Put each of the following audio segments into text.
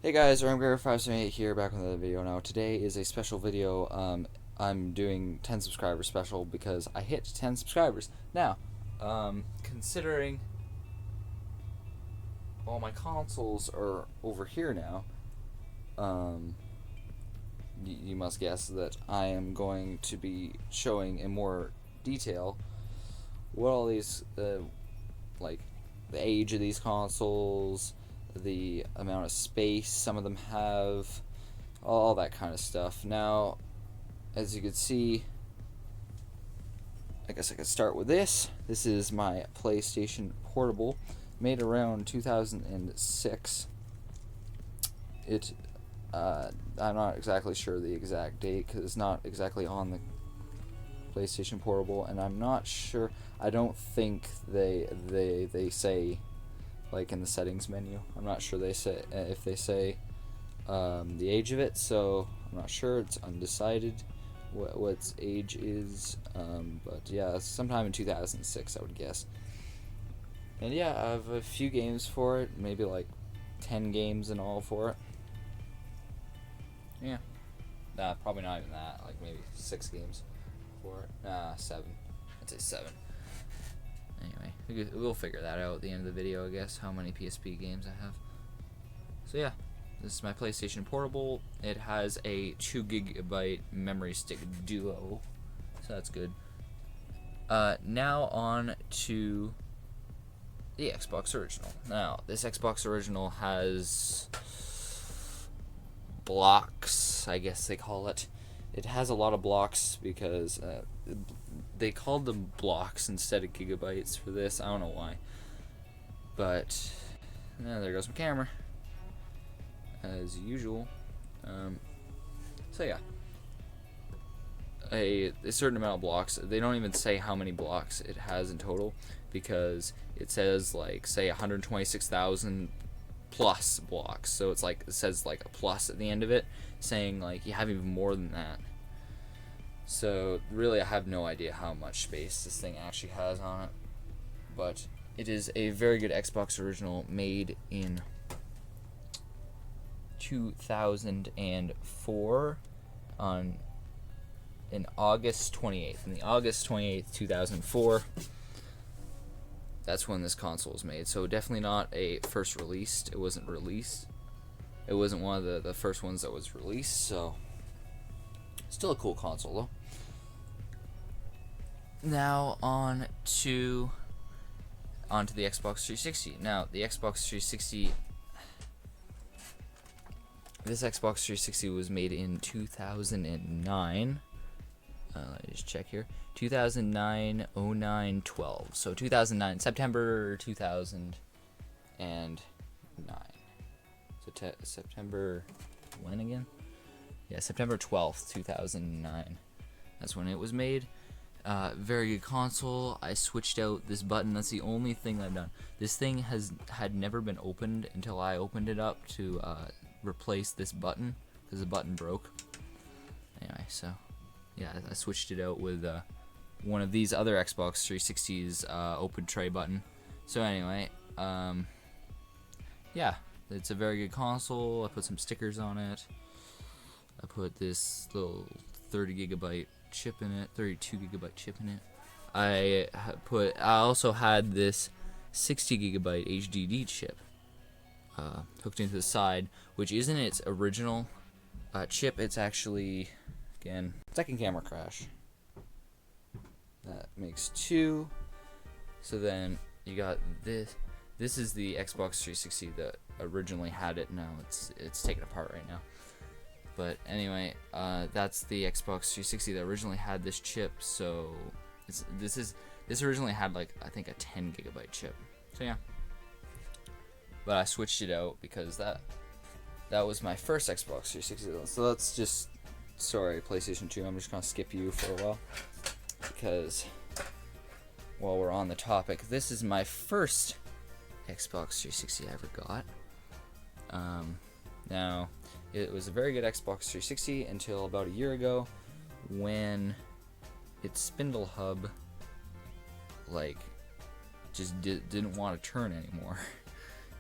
Hey guys, RamGregor578 here, back with another video. Now today is a special video. I'm doing 10 subscriber special because I hit 10 subscribers. Now, considering all my consoles are over here now, you must guess that I am going to be showing in more detail what all these, like, the age of these consoles, the amount of space some of them have, all that kind of stuff. Now, as you can see, I guess I could start with this. This is my PlayStation Portable, made around 2006. I'm not exactly sure the exact date because it's not exactly on the PlayStation Portable, and I'm not sure. I don't think they say, like, in the settings menu. I'm not sure they say if they say the age of it, so I'm not sure. It's undecided what its age is, but yeah, sometime in 2006, I would guess. And yeah, I have a few games for it, maybe like 10 games in all for it. Yeah, nah, probably not even that. Like maybe 6 games for it. Nah, 7. I'd say 7. Anyway, we'll figure that out at the end of the video, I guess, how many PSP games I have. So yeah, this is my PlayStation Portable. It has a 2 GB memory stick duo, so that's good. Now on to the Xbox Original. Now, this Xbox Original has blocks, I guess they call it. It has a lot of blocks because they called them blocks instead of gigabytes for this. I don't know why. But, there goes my camera, as usual. So yeah, a certain amount of blocks. They don't even say how many blocks it has in total, because it says, like, say 126,000 plus blocks. So it's like, it says like a plus at the end of it, saying like you have even more than that. So really, I have no idea how much space this thing actually has on it, but it is a very good Xbox Original, made in 2004 in August 28th. In the August 28th, 2004, that's when this console was made. So definitely not a first released. It wasn't released. It wasn't one of the first ones that was released, so still a cool console though. Now onto the Xbox 360. Now the Xbox 360. This Xbox 360 was made in 2009. Let me just check here. 2009, 09, 12. So 2009, September 2009. So September, when again? Yeah, September 12th, 2009. That's when it was made. Very good console. I switched out this button. That's the only thing I've done. This thing had never been opened until I opened it up to replace this button, because the button broke. Anyway, so yeah, I switched it out with one of these other Xbox 360's open tray button. So anyway, yeah, it's a very good console. I put some stickers on it. I put this little 30 GB chip in it, 32 GB chip in it. I also had this 60 GB HDD chip hooked into the side, which isn't its original chip. It's actually, again, second camera crash. That makes 2. So then you got this. This is the Xbox 360 that originally had it. Now it's taken apart right now. But anyway, that's the Xbox 360 that originally had this chip. So this originally had, like, I think a 10 GB chip. So yeah. But I switched it out because that was my first Xbox 360. So let's just, sorry, PlayStation 2, I'm just gonna skip you for a while, because while we're on the topic, this is my first Xbox 360 I ever got. Now, it was a very good Xbox 360 until about a year ago, when its spindle hub, like, just didn't want to turn anymore,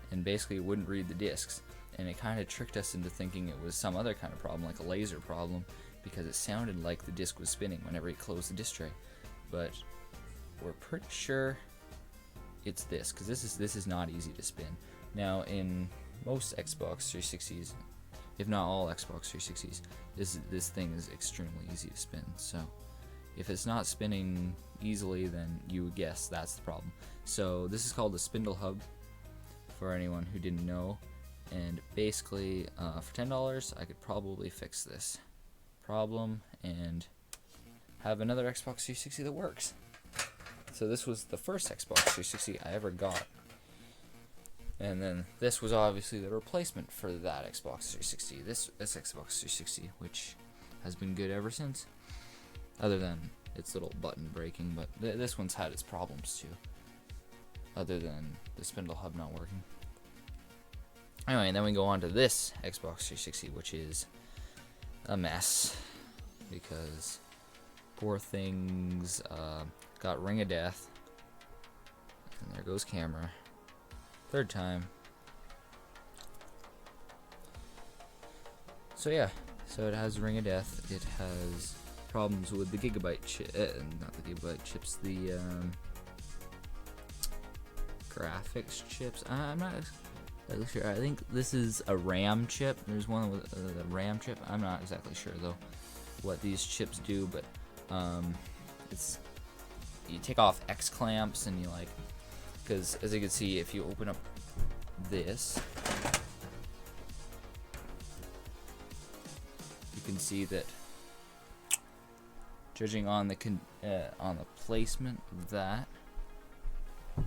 and basically wouldn't read the discs. and it kind of tricked us into thinking it was some other kind of problem, like a laser problem, because it sounded like the disc was spinning whenever you closed the disc tray. But we're pretty sure it's this, because this is not easy to spin. Now, in most Xbox 360s, if not all Xbox 360s, this thing is extremely easy to spin. So if it's not spinning easily, then you would guess that's the problem. So this is called the spindle hub, for anyone who didn't know. And basically, for $10, I could probably fix this problem and have another Xbox 360 that works. So this was the first Xbox 360 I ever got. And then this was obviously the replacement for that Xbox 360. This Xbox 360, which has been good ever since, other than its little button breaking. But this one's had its problems too, other than the spindle hub not working. Anyway, and then we go on to this Xbox 360, which is a mess because poor things got Ring of Death, and there goes camera. Third time. So yeah, so it has Ring of Death. It has problems with the Gigabyte chip, not the Gigabyte chips, the graphics chips. I'm not exactly sure. I think this is a RAM chip. There's one with the RAM chip. I'm not exactly sure though what these chips do, but it's, you take off X clamps and you like, because as you can see, if you open up this, you can see that, judging on the placement of that,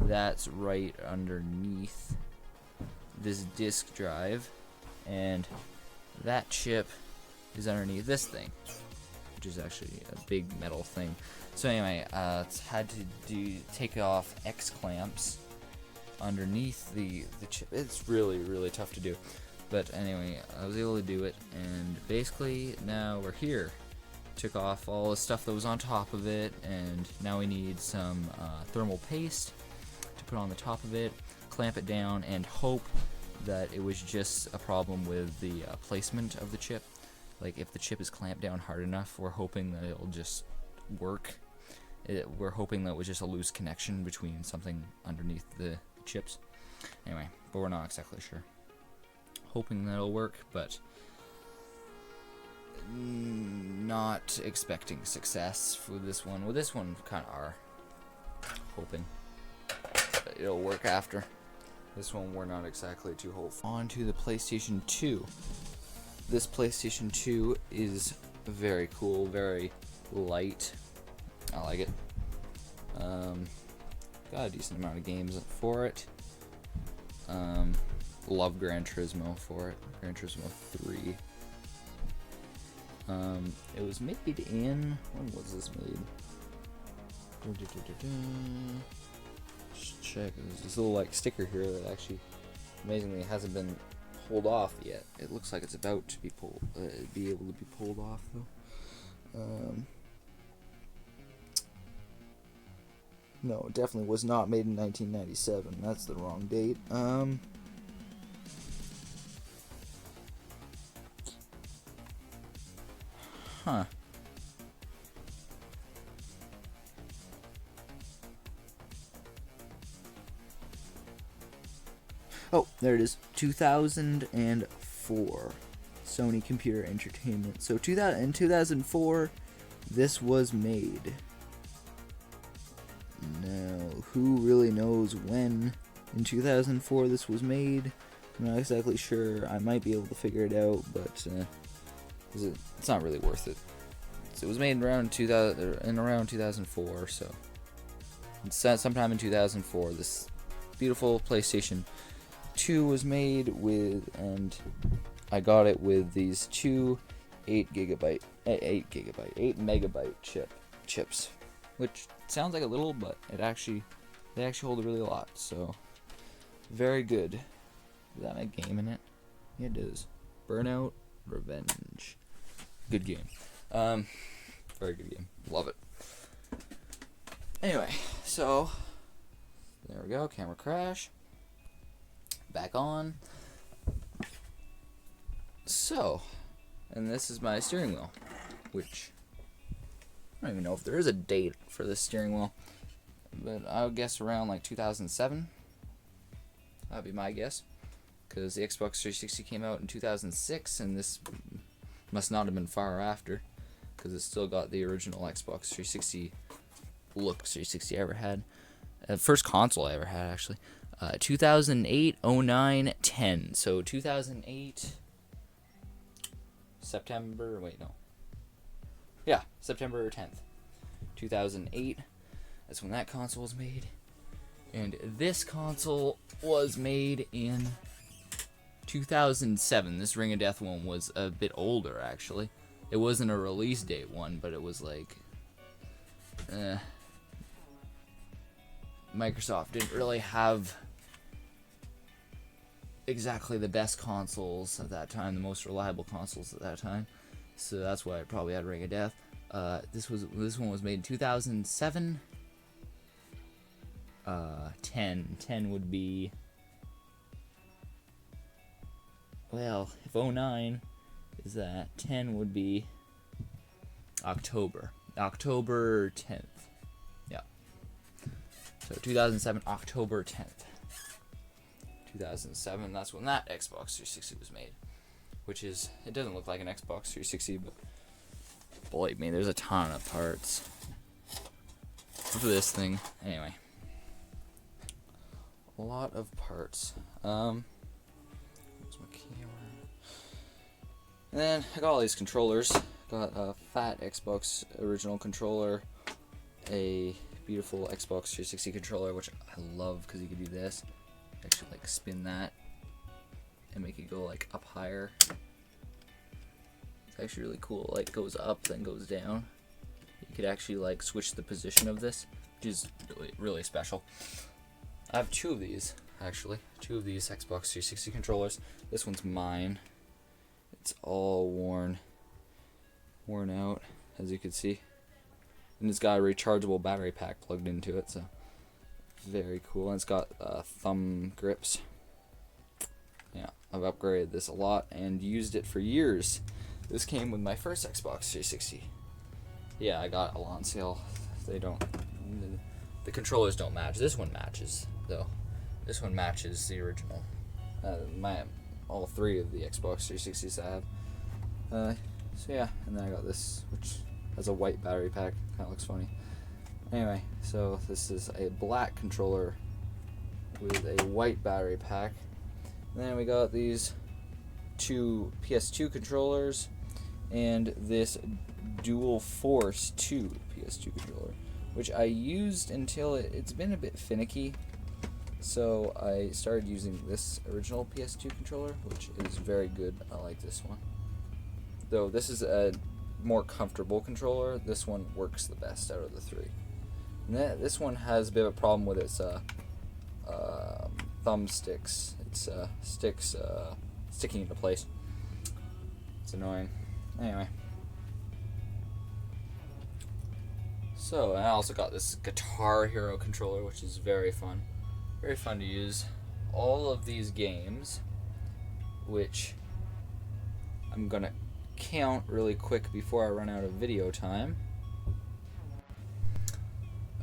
that's right underneath this disk drive, and that chip is underneath this thing, which is actually a big metal thing. So anyway, it's had to take off X clamps underneath the chip. It's really tough to do, but anyway, I was able to do it, and basically now we're here. Took off all the stuff that was on top of it, and now we need some thermal paste to put on the top of it, clamp it down, and hope that it was just a problem with the placement of the chip. Like if the chip is clamped down hard enough, we're hoping that it'll just work. We're hoping that it was just a loose connection between something underneath the chips. Anyway, but we're not exactly sure. Hoping that it'll work, but not expecting success for this one. Well, this one kind of are hoping that it'll work after. This one we're not exactly too hopeful. On to the PlayStation 2. This PlayStation 2 is very cool, very light. I like it. Got a decent amount of games for it. Love Gran Turismo for it. Gran Turismo 3. It was made in, when was this made? Just check. There's this little like sticker here that actually amazingly hasn't been pulled off yet. It looks like it's about to be be able to be pulled off though. No, it definitely was not made in 1997. That's the wrong date. Huh. Oh, there it is. 2004. Sony Computer Entertainment. So in 2004, this was made. Now, who really knows when in 2004 this was made? I'm not exactly sure. I might be able to figure it out, but it's not really worth it. So it was made around 2004, so sometime in 2004, this beautiful PlayStation 2 was made with, and I got it with these two 8 megabyte chips, which sounds like a little, but they actually hold really a lot. So very good. Does that make game in it? Yeah, it does. Burnout Revenge. Good game. Very good game. Love it. Anyway, so there we go. Camera crash. Back on. So, and this is my steering wheel, which I don't even know if there is a date for this steering wheel, but I would guess around like 2007. That'd be my guess, because the Xbox 360 came out in 2006, and this must not have been far after, because it's still got the original Xbox 360 look 360 I ever had. First console I ever had, actually. 2008, 09, 10. So 2008, September, wait, no. Yeah, September 10th. 2008, that's when that console was made. And this console was made in 2007. This Ring of Death one was a bit older, actually. It wasn't a release date one, but it was like... Microsoft didn't really have exactly the best consoles at that time, the most reliable consoles at that time. So that's why it probably had Ring of Death. This one was made in 2007. 10 would be, well, if 09 is that, 10 would be October 10th. Yeah. So 2007, October 10th. 2007, that's when that Xbox 360 was made. Which is, it doesn't look like an Xbox 360, but believe me, there's a ton of parts for this thing. Anyway. A lot of parts. Where's my camera? And then I got all these controllers. Got a fat Xbox original controller, a beautiful Xbox 360 controller, which I love because you can do this. Actually, like spin that and make it go like up higher. It's actually really cool. Like it goes up, then goes down. You could actually like switch the position of this, which is really, really special. I have two of these, actually. Two of these Xbox 360 controllers. This one's mine. It's all worn out, as you can see. And it's got a rechargeable battery pack plugged into it, so very cool. And it's got thumb grips. Yeah, I've upgraded this a lot and used it for years. This came with my first Xbox 360. Yeah, I got it on sale. The controllers don't match. This one matches, though. This one matches the original. All three of the Xbox 360s I have. So yeah, and then I got this, which has a white battery pack. Kind of looks funny. Anyway, so this is a black controller with a white battery pack. And then we got these two PS2 controllers and this Dual Force 2 PS2 controller, which I used until it's been a bit finicky. So I started using this original PS2 controller, which is very good. I like this one. Though this is a more comfortable controller, this one works the best out of the three. And this one has a bit of a problem with its thumb sticks. Its sticks sticking into place. It's annoying. Anyway. So, I also got this Guitar Hero controller, which is very fun. Very fun to use. All of these games, which I'm going to count really quick before I run out of video time.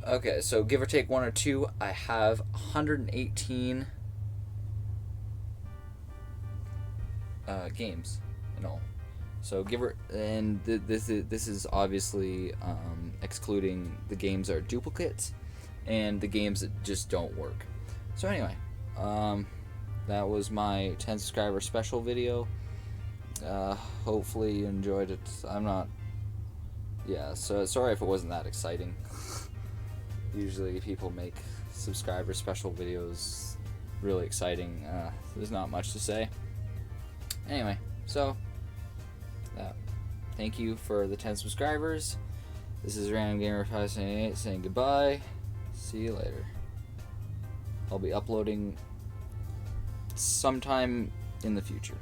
Okay, so give or take one or two, I have 118 games in all. So this is obviously excluding the games that are duplicates and the games that just don't work. So anyway, that was my 10 subscriber special video. Hopefully you enjoyed it. So sorry if it wasn't that exciting. Usually people make subscriber special videos really exciting. There's not much to say. Anyway, so thank you for the 10 subscribers. This is Random Gamer 578 saying goodbye. See you later. I'll be uploading sometime in the future.